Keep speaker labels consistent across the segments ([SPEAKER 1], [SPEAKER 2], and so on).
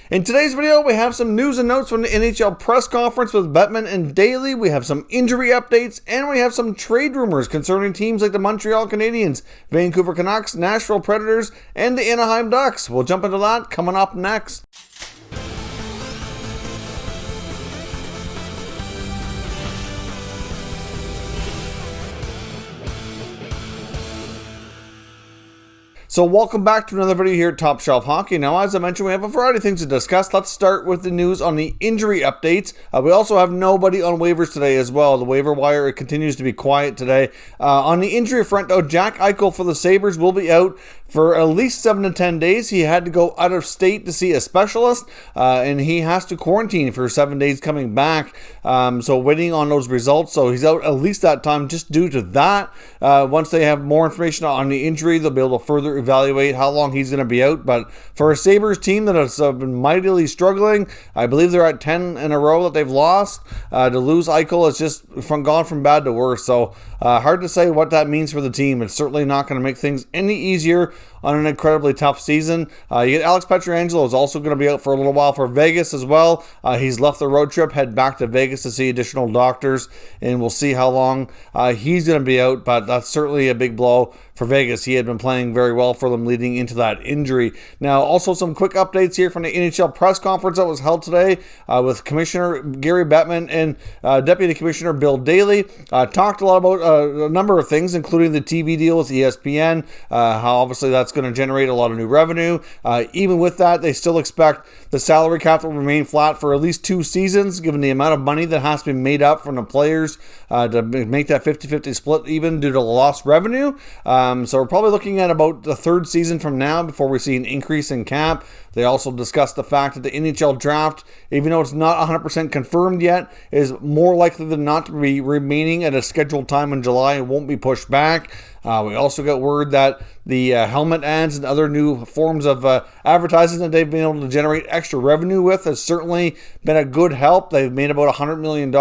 [SPEAKER 1] In today's video, we have some news and notes from the NHL press conference with Bettman and Daly. We have some injury updates, and we have some trade rumors concerning teams like the Montreal Canadiens, Vancouver Canucks, Nashville Predators, and the Anaheim Ducks. We'll jump into that coming up next. So welcome back to another video here at Top Shelf Hockey. Now, as I mentioned, we have a variety of things to discuss. Let's start with the news on the injury updates. We also have nobody on waivers today as well. The waiver wire continues to be quiet today. On the injury front, though, Jack Eichel for the Sabres will be out for at least 7 to 10 days. He had to go out of state to see a specialist, and he has to quarantine for 7 days coming back. So waiting on those results. So he's out at least that time just due to that. Once they have more information on the injury, they'll be able to further evaluate how long he's going to be out. But for a Sabres team that has been mightily struggling, I believe they're at 10 in a row that they've lost. To lose Eichel is just gone from bad to worse. So hard to say what that means for the team. It's certainly not going to make things any easier on an incredibly tough season. You get Alex Pietrangelo is also going to be out for a little while for Vegas as well. He's left the road trip, head back to Vegas to see additional doctors, and we'll see how long he's going to be out, but that's certainly a big blow for Vegas. He had been playing very well for them leading into that injury. Now, also some quick updates here from the NHL press conference that was held today with Commissioner Gary Bettman and Deputy Commissioner Bill Daly. Talked a lot about a number of things, including the TV deal with ESPN, how obviously that's going to generate a lot of new revenue. Even with that, they still expect the salary cap will remain flat for at least 2 seasons, given the amount of money that has to be made up from the players to make that 50-50 split even due to lost revenue. So we're probably looking at about the 3rd season from now before we see an increase in cap. They also discussed the fact that the NHL draft, even though it's not 100% confirmed yet, is more likely than not to be remaining at a scheduled time in July and won't be pushed back. We also got word that the helmet ads and other new forms of advertising that they've been able to generate extra revenue with has certainly been a good help. They've made about $100 million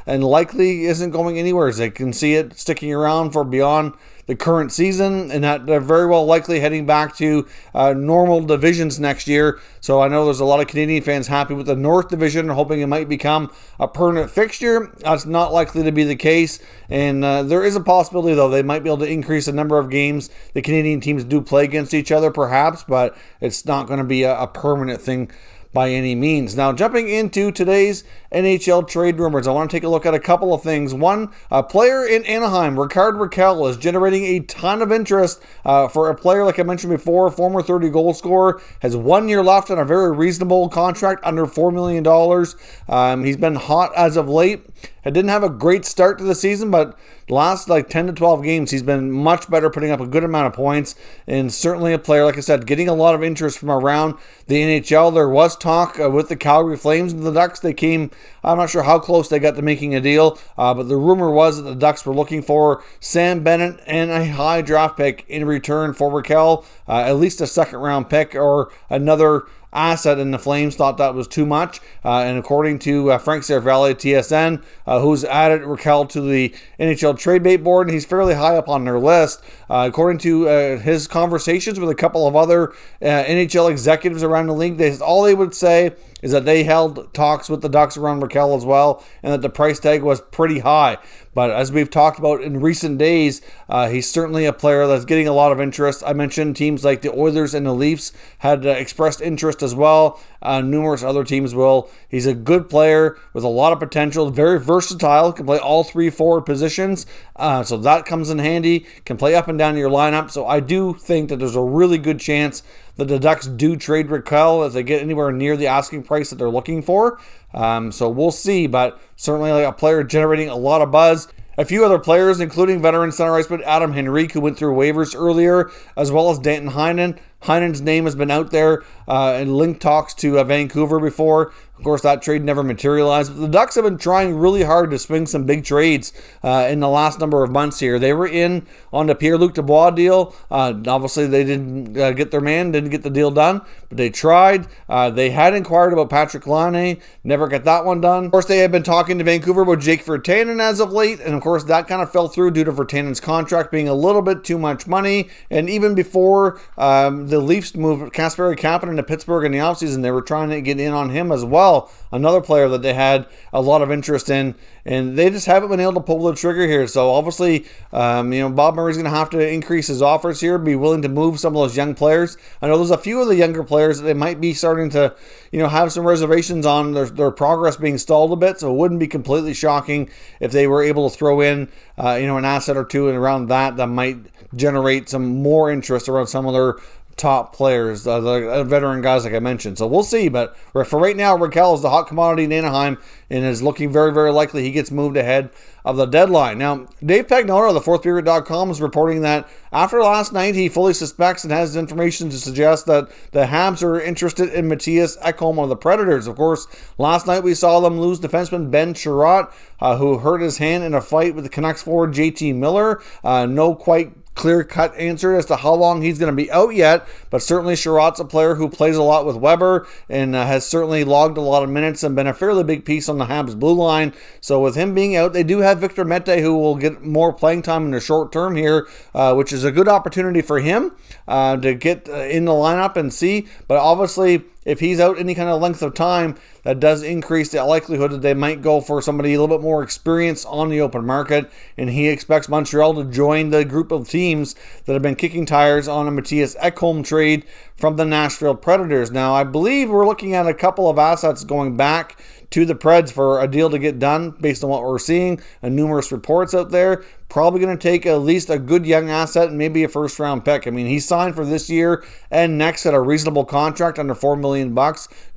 [SPEAKER 1] and likely isn't going anywhere, as they can see it sticking around for beyond the current season, and that they're very well likely heading back to normal divisions next year. So I know there's a lot of Canadian fans happy with the North Division, hoping it might become a permanent fixture. That's not likely to be the case, and there is a possibility, though, they might be able to increase the number of games the Canadian teams do play against each other, perhaps, but it's not going to be a permanent thing by any means. Now, jumping into today's NHL trade rumors, I want to take a look at a couple of things. One, a player in Anaheim, Rakell, is generating a ton of interest for a player, like I mentioned before, former 30-goal scorer, has 1 year left on a very reasonable contract, under $4 million. He's been hot as of late. He didn't have a great start to the season, but last 10 to 12 games, he's been much better, putting up a good amount of points, and certainly a player, like I said, getting a lot of interest from around the NHL. There was talk with the Calgary Flames and the Ducks. They came, I'm not sure how close they got to making a deal, but the rumor was that the Ducks were looking for Sam Bennett and a high draft pick in return for Rakell, at least a 2nd round pick or another asset, and the Flames thought that was too much. And according to Frank Seravalli at TSN, who's added Rakell to the NHL trade bait board, and he's fairly high up on their list. According to his conversations with a couple of other NHL executives around the league, all they would say is that they held talks with the Ducks around Rakell as well, and that the price tag was pretty high. But as we've talked about in recent days, he's certainly a player that's getting a lot of interest. I mentioned teams like the Oilers and the Leafs had expressed interest as well. Numerous other teams will. He's a good player with a lot of potential, very versatile, can play all 3 forward positions. So that comes in handy, can play up and down your lineup. So I do think that there's a really good chance that the Ducks do trade Rakell if they get anywhere near the asking price that they're looking for. So we'll see, but certainly a player generating a lot of buzz. A few other players, including veteran center iceman Adam Henrique, who went through waivers earlier, as well as Danton Heinen. Heinen's name has been out there in linked talks to Vancouver before. Of course, that trade never materialized. But the Ducks have been trying really hard to swing some big trades in the last number of months here. They were in on the Pierre-Luc Dubois deal. Obviously, they didn't get their man, didn't get the deal done, but they tried. They had inquired about Patrick Laine, never got that one done. Of course, they had been talking to Vancouver about Jake Virtanen as of late, and of course, that kind of fell through due to Virtanen's contract being a little bit too much money. And even before the the Leafs moved Kasperi Kapanen to Pittsburgh in the offseason. They were trying to get in on him as well. Another player that they had a lot of interest in, and they just haven't been able to pull the trigger here. So obviously, Bob Murray's going to have to increase his offers here, be willing to move some of those young players. I know there's a few of the younger players that they might be starting to, have some reservations on their progress being stalled a bit. So it wouldn't be completely shocking if they were able to throw in, an asset or two and around that might generate some more interest around some of their top players, the veteran guys like I mentioned. So we'll see, but for right now, Rakell is the hot commodity in Anaheim and is looking very, very likely he gets moved ahead of the deadline. Now, Dave Pagnotta of the fourthperiod.com is reporting that after last night, he fully suspects and has information to suggest that the Habs are interested in Mattias Ekholm of the Predators. Of course, last night we saw them lose defenseman Ben Chiarot, who hurt his hand in a fight with the Canucks forward JT Miller. No quite clear-cut answer as to how long he's going to be out yet, but certainly Chiarot's a player who plays a lot with Weber and has certainly logged a lot of minutes and been a fairly big piece on the Habs blue line. So with him being out, they do have Victor Mete, who will get more playing time in the short term here, which is a good opportunity for him to get in the lineup and see. But obviously, if he's out any kind of length of time, that does increase the likelihood that they might go for somebody a little bit more experienced on the open market, and he expects Montreal to join the group of teams that have been kicking tires on a Mattias Ekholm trade from the Nashville Predators. Now, I believe we're looking at a couple of assets going back to the Preds for a deal to get done based on what we're seeing and numerous reports out there. Probably going to take at least a good young asset and maybe a first-round pick. I mean, he's signed for this year and next at a reasonable contract under $4 million.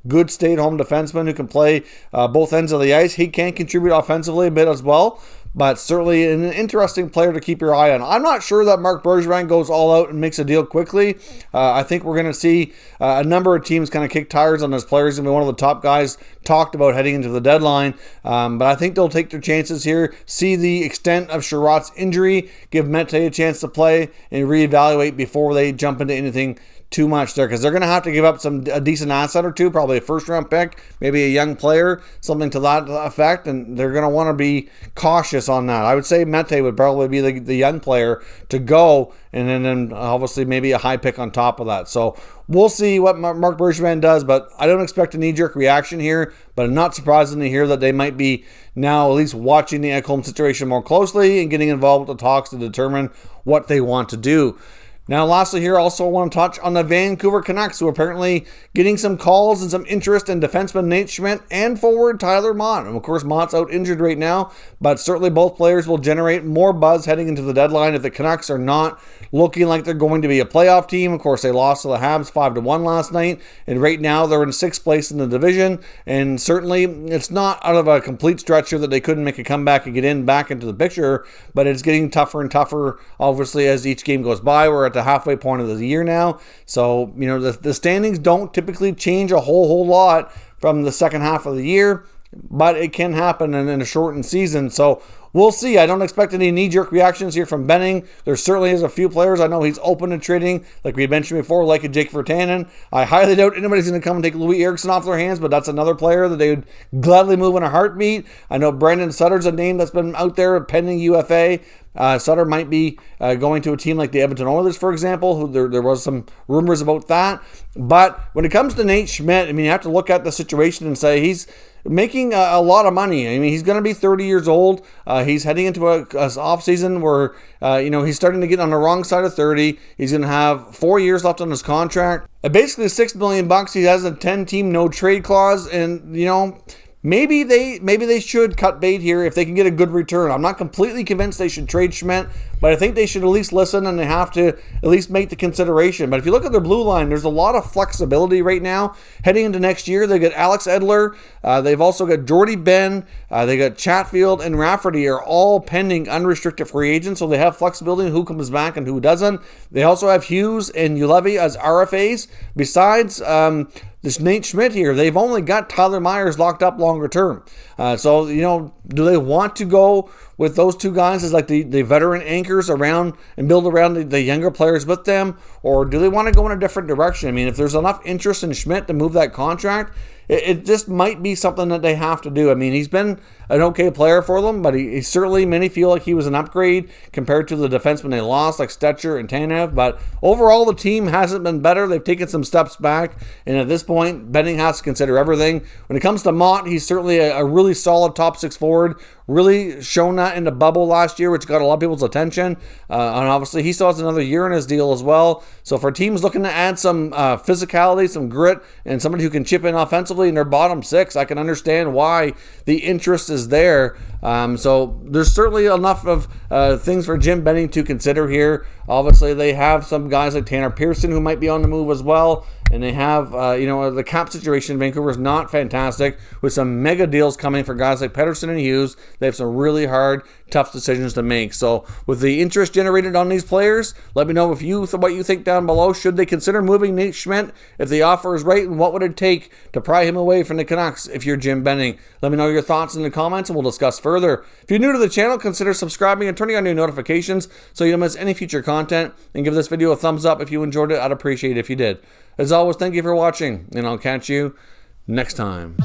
[SPEAKER 1] Good stay-at-home defenseman who can play both ends of the ice. He can contribute offensively a bit as well, but certainly an interesting player to keep your eye on. I'm not sure that Marc Bergevin goes all out and makes a deal quickly. I think we're going to see a number of teams kind of kick tires on his players and be one of the top guys talked about heading into the deadline. But I think they'll take their chances here, see the extent of Chiarot's injury, give Mete a chance to play, and reevaluate before they jump into anything too much there, because they're going to have to give up a decent asset or two, probably a first-round pick, maybe a young player, something to that effect, and they're going to want to be cautious on that. I would say Mete would probably be the young player to go, and then obviously maybe a high pick on top of that. So we'll see what Marc Bergevin does, but I don't expect a knee-jerk reaction here, but I'm not surprising to hear that they might be now at least watching the Ekholm situation more closely and getting involved with the talks to determine what they want to do. Now, lastly here, also want to touch on the Vancouver Canucks, who are apparently getting some calls and some interest in defenseman Nate Schmidt and forward Tyler Mott. And of course, Mott's out injured right now, but certainly both players will generate more buzz heading into the deadline if the Canucks are not looking like they're going to be a playoff team. Of course, they lost to the Habs 5-1 last night, and right now they're in 6th place in the division. And certainly, it's not out of a complete stretch here that they couldn't make a comeback and get back into the picture, but it's getting tougher and tougher, obviously, as each game goes by. We're at the halfway point of the year now, so the standings don't typically change a whole lot from the second half of the year, but it can happen in a shortened season. So we'll see. I don't expect any knee-jerk reactions here from Benning. There certainly is a few players I know he's open to trading, like we mentioned before, like a Jake Virtanen. I highly doubt anybody's going to come and take Louis Eriksson off their hands, but that's another player that they would gladly move in a heartbeat. I know Brandon Sutter's a name that's been out there pending UFA. Sutter might be going to a team like the Edmonton Oilers, for example, who there was some rumors about that. But when it comes to Nate Schmidt, I mean, you have to look at the situation and say he's making a lot of money. I mean, he's going to be 30 years old. He's heading into a off season where, he's starting to get on the wrong side of 30. He's going to have 4 years left on his contract. Basically $6 million. He has a 10-team no trade clause, and maybe they should cut bait here if they can get a good return. I'm not completely convinced they should trade Schmidt, but I think they should at least listen, and they have to at least make the consideration. But if you look at their blue line, there's a lot of flexibility right now. Heading into next year, they got Alex Edler. They've also got Jordy Ben. They got Chatfield and Rafferty are all pending unrestricted free agents, so they have flexibility in who comes back and who doesn't. They also have Hughes and Ulevi as RFAs. Besides this Nate Schmidt here, they've only got Tyler Myers locked up longer term. So do they want to go with those two guys as like the veteran anchors around and build around the younger players with them? Or do they want to go in a different direction? I mean, if there's enough interest in Schmidt to move that contract, it just might be something that they have to do. I mean, he's been an okay player for them, but he certainly, many feel like he was an upgrade compared to the defensemen they lost, like Stetcher and Tanev. But overall, the team hasn't been better. They've taken some steps back, and at this point, Benning has to consider everything. When it comes to Mott, he's certainly a really solid top six forward. Really shown that in the bubble last year, which got a lot of people's attention. And obviously, he still has another year in his deal as well. So for teams looking to add some physicality, some grit, and somebody who can chip in offensively in their bottom six, I can understand why the interest is there. So there's certainly enough of things for Jim Benning to consider here. Obviously, they have some guys like Tanner Pearson who might be on the move as well. And they have, the cap situation in Vancouver is not fantastic, with some mega deals coming for guys like Pettersson and Hughes. They have some really hard, tough decisions to make. So with the interest generated on these players, let me know what you think down below. Should they consider moving Nate Schmidt if the offer is right? And what would it take to pry him away from the Canucks if you're Jim Benning? Let me know your thoughts in the comments and we'll discuss further. If you're new to the channel, consider subscribing and turning on your notifications so you don't miss any future content. And give this video a thumbs up if you enjoyed it. I'd appreciate it if you did. As always, thank you for watching, and I'll catch you next time.